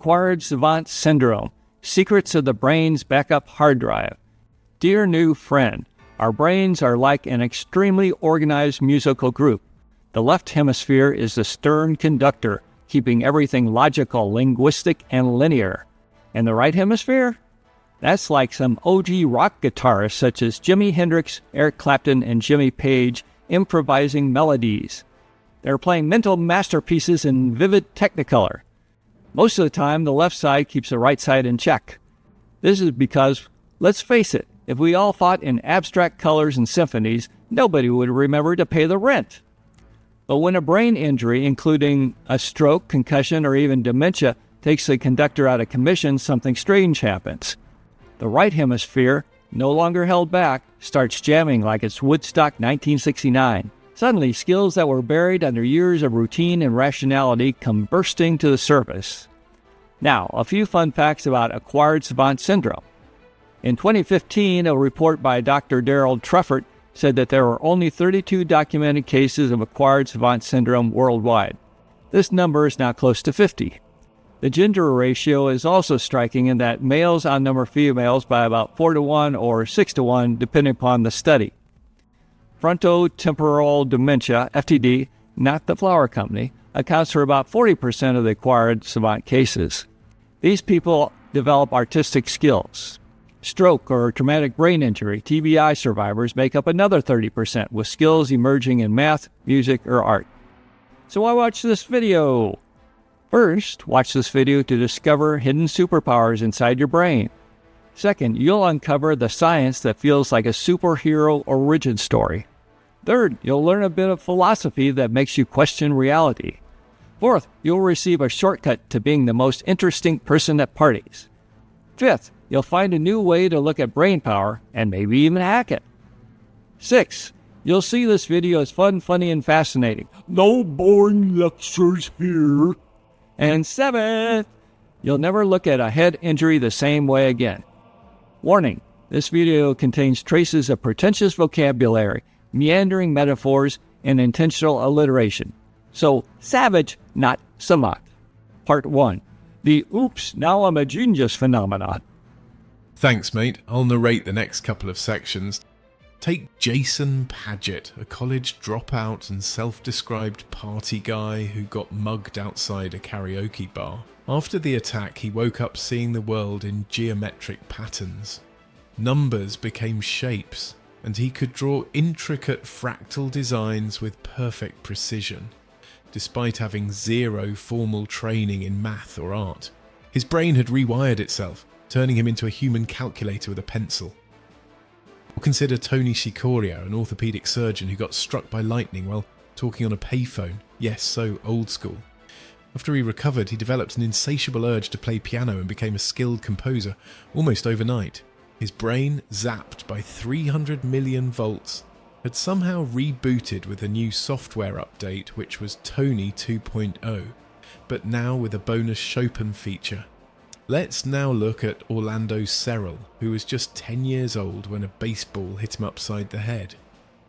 Acquired Savant Syndrome, Secrets of the Brain's Backup Hard Drive. Dear new friend, our brains are like an extremely organized musical group. The left hemisphere is the stern conductor, keeping everything logical, linguistic, and linear. And the right hemisphere? That's like some OG rock guitarists such as Jimi Hendrix, Eric Clapton, and Jimmy Page improvising melodies. They're playing mental masterpieces in vivid technicolor. Most of the time, the left side keeps the right side in check. This is because, let's face it, if we all thought in abstract colors and symphonies, nobody would remember to pay the rent. But when a brain injury, including a stroke, concussion, or even dementia, takes the conductor out of commission, something strange happens. The right hemisphere, no longer held back, starts jamming like it's Woodstock 1969. Suddenly, skills that were buried under years of routine and rationality come bursting to the surface. Now, a few fun facts about Acquired Savant Syndrome. In 2015, a report by Dr. Daryl Truffert said that there were only 32 documented cases of Acquired Savant Syndrome worldwide. This number is now close to 50. The gender ratio is also striking in that males outnumber females by about 4-to-1 or 6-to-1, depending upon the study. Frontotemporal dementia, FTD, not the flower company, accounts for about 40% of the acquired savant cases. These people develop artistic skills. Stroke or traumatic brain injury, TBI survivors make up another 30%, with skills emerging in math, music, or art. So why watch this video? First, watch this video to discover hidden superpowers inside your brain. Second, you'll uncover the science that feels like a superhero origin story. Third, you'll learn a bit of philosophy that makes you question reality. Fourth, you'll receive a shortcut to being the most interesting person at parties. Fifth, you'll find a new way to look at brain power and maybe even hack it. Sixth, you'll see this video as fun, funny, and fascinating. No boring lectures here. And seventh, you'll never look at a head injury the same way again. Warning, this video contains traces of pretentious vocabulary, meandering metaphors, and intentional alliteration. So, savage, not savant. Part 1. The oops, now I'm a genius phenomenon. Thanks, mate. I'll narrate the next couple of sections. Take Jason Paget, a college dropout and self-described party guy who got mugged outside a karaoke bar. After the attack, he woke up seeing the world in geometric patterns. Numbers became shapes, and he could draw intricate fractal designs with perfect precision, despite having zero formal training in math or art. His brain had rewired itself, turning him into a human calculator with a pencil. Or consider Tony Cicoria, an orthopedic surgeon who got struck by lightning while talking on a payphone. Yes, so old school. After he recovered, he developed an insatiable urge to play piano and became a skilled composer almost overnight. His brain, zapped by 300 million volts, had somehow rebooted with a new software update which was Tony 2.0, but now with a bonus Chopin feature. Let's now look at Orlando Serrell, who was just 10 years old when a baseball hit him upside the head.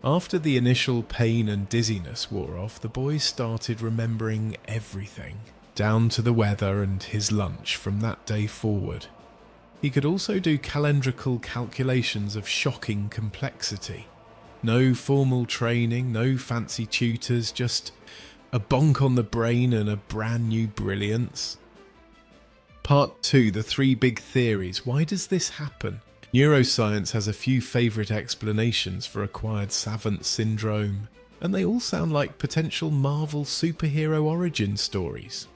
After the initial pain and dizziness wore off, the boy started remembering everything, down to the weather and his lunch from that day forward. He could also do calendrical calculations of shocking complexity. No formal training, no fancy tutors, just a bonk on the brain and a brand new brilliance. Part 2, the 3 big theories. Why does this happen? Neuroscience has a few favourite explanations for Acquired Savant Syndrome, and they all sound like potential Marvel superhero origin stories.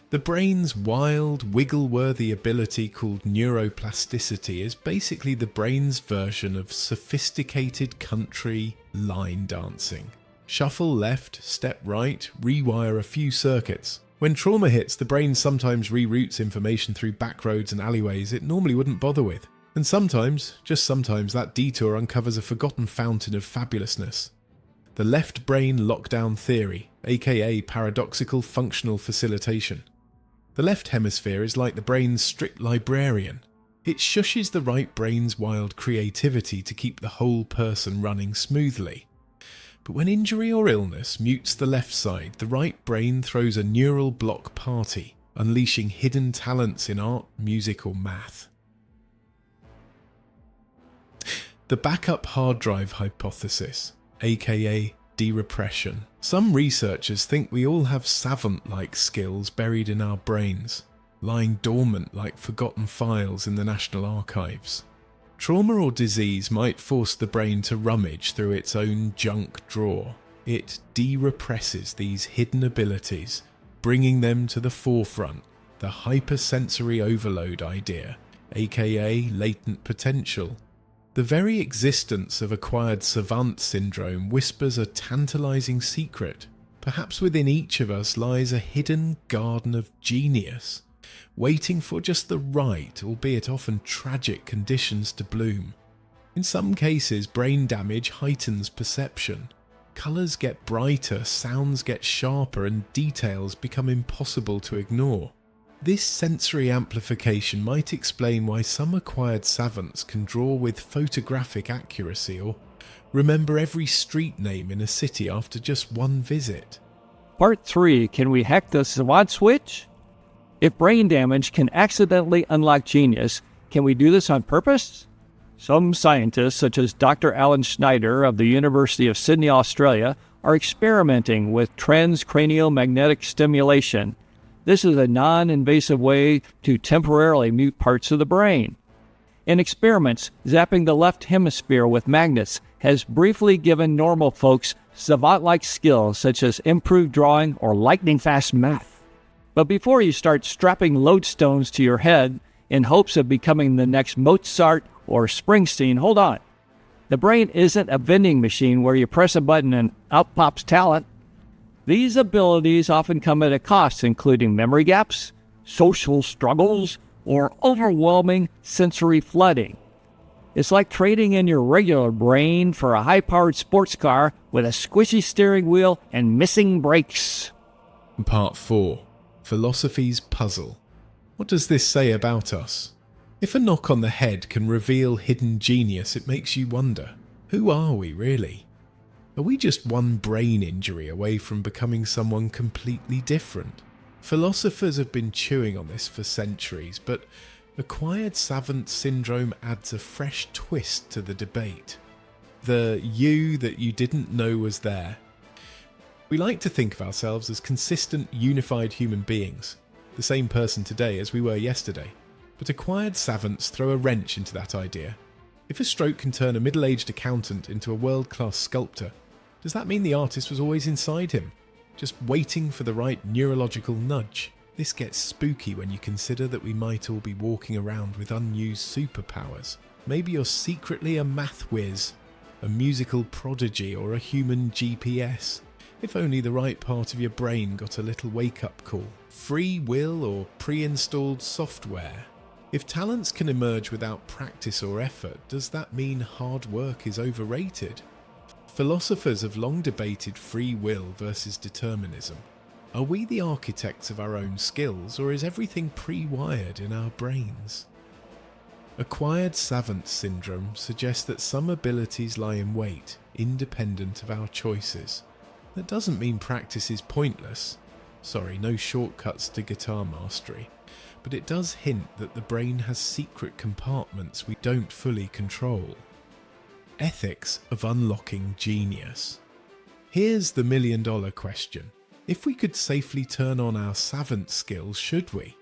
The brain's wild, wiggle-worthy ability called neuroplasticity is basically the brain's version of sophisticated country line dancing. Shuffle left, step right, rewire a few circuits. When trauma hits, the brain sometimes reroutes information through back roads and alleyways it normally wouldn't bother with. And sometimes, just sometimes, that detour uncovers a forgotten fountain of fabulousness. The left brain lockdown theory, aka paradoxical functional facilitation. The left hemisphere is like the brain's strict librarian. It shushes the right brain's wild creativity to keep the whole person running smoothly. But when injury or illness mutes the left side, the right brain throws a neural block party, unleashing hidden talents in art, music, or math. The backup hard drive hypothesis, aka derepression. Some researchers think we all have savant-like skills buried in our brains, lying dormant like forgotten files in the National Archives. Trauma or disease might force the brain to rummage through its own junk drawer. It derepresses these hidden abilities, bringing them to the forefront, the hypersensory overload idea, aka latent potential. The very existence of acquired savant syndrome whispers a tantalizing secret. Perhaps within each of us lies a hidden garden of genius, waiting for just the right, albeit often tragic, conditions to bloom. In some cases, brain damage heightens perception. Colours get brighter, sounds get sharper, and details become impossible to ignore. This sensory amplification might explain why some acquired savants can draw with photographic accuracy or remember every street name in a city after just one visit. Part 3. Can we hack the savant switch? If brain damage can accidentally unlock genius, can we do this on purpose? Some scientists, such as Dr. Alan Schneider of the University of Sydney, Australia, are experimenting with transcranial magnetic stimulation. This is a non-invasive way to temporarily mute parts of the brain. In experiments, zapping the left hemisphere with magnets has briefly given normal folks savant-like skills such as improved drawing or lightning-fast math. But before you start strapping lodestones to your head in hopes of becoming the next Mozart or Springsteen, hold on. The brain isn't a vending machine where you press a button and out pops talent. These abilities often come at a cost, including memory gaps, social struggles, or overwhelming sensory flooding. It's like trading in your regular brain for a high-powered sports car with a squishy steering wheel and missing brakes. Part 4. Philosophy's Puzzle. What does this say about us? If a knock on the head can reveal hidden genius, it makes you wonder, who are we really? Are we just one brain injury away from becoming someone completely different? Philosophers have been chewing on this for centuries, but acquired savant syndrome adds a fresh twist to the debate. The you that you didn't know was there. We like to think of ourselves as consistent, unified human beings, the same person today as we were yesterday. But acquired savants throw a wrench into that idea. If a stroke can turn a middle-aged accountant into a world-class sculptor, does that mean the artist was always inside him, just waiting for the right neurological nudge? This gets spooky when you consider that we might all be walking around with unused superpowers. Maybe you're secretly a math whiz, a musical prodigy, or a human GPS. If only the right part of your brain got a little wake-up call. Free will or pre-installed software. If talents can emerge without practice or effort, does that mean hard work is overrated? Philosophers have long debated free will versus determinism. Are we the architects of our own skills, or is everything pre-wired in our brains? Acquired Savant Syndrome suggests that some abilities lie in wait, independent of our choices. That doesn't mean practice is pointless. Sorry, no shortcuts to guitar mastery. But it does hint that the brain has secret compartments we don't fully control. Ethics of unlocking genius. Here's the million-dollar question. If we could safely turn on our savant skills, should we?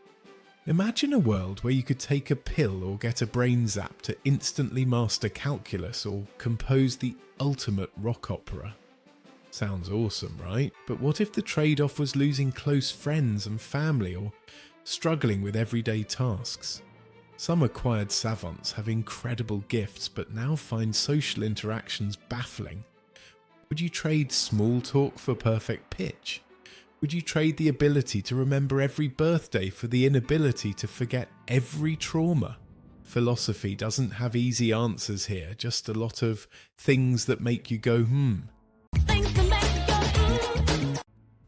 Imagine a world where you could take a pill or get a brain zap to instantly master calculus or compose the ultimate rock opera. Sounds awesome, right? But what if the trade-off was losing close friends and family or struggling with everyday tasks? Some acquired savants have incredible gifts but now find social interactions baffling. Would you trade small talk for perfect pitch? Would you trade the ability to remember every birthday for the inability to forget every trauma? Philosophy doesn't have easy answers here, just a lot of things that make you go,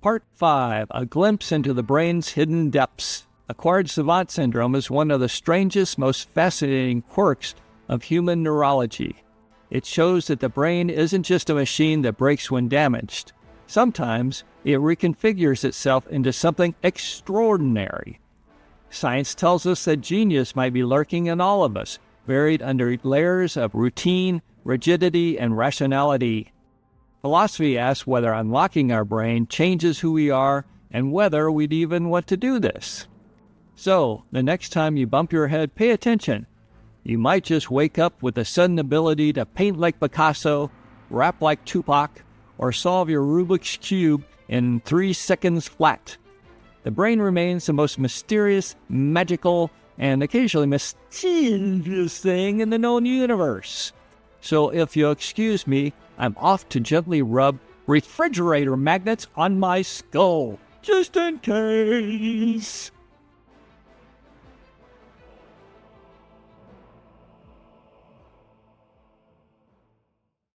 Part 5. A glimpse into the brain's hidden depths. Acquired Savant Syndrome is one of the strangest, most fascinating quirks of human neurology. It shows that the brain isn't just a machine that breaks when damaged. Sometimes it reconfigures itself into something extraordinary. Science tells us that genius might be lurking in all of us, buried under layers of routine, rigidity, and rationality. Philosophy asks whether unlocking our brain changes who we are and whether we'd even want to do this. So, the next time you bump your head, pay attention. You might just wake up with the sudden ability to paint like Picasso, rap like Tupac, or solve your Rubik's Cube in 3 seconds flat. The brain remains the most mysterious, magical, and occasionally mischievous thing in the known universe. So if you'll excuse me, I'm off to gently rub refrigerator magnets on my skull, just in case.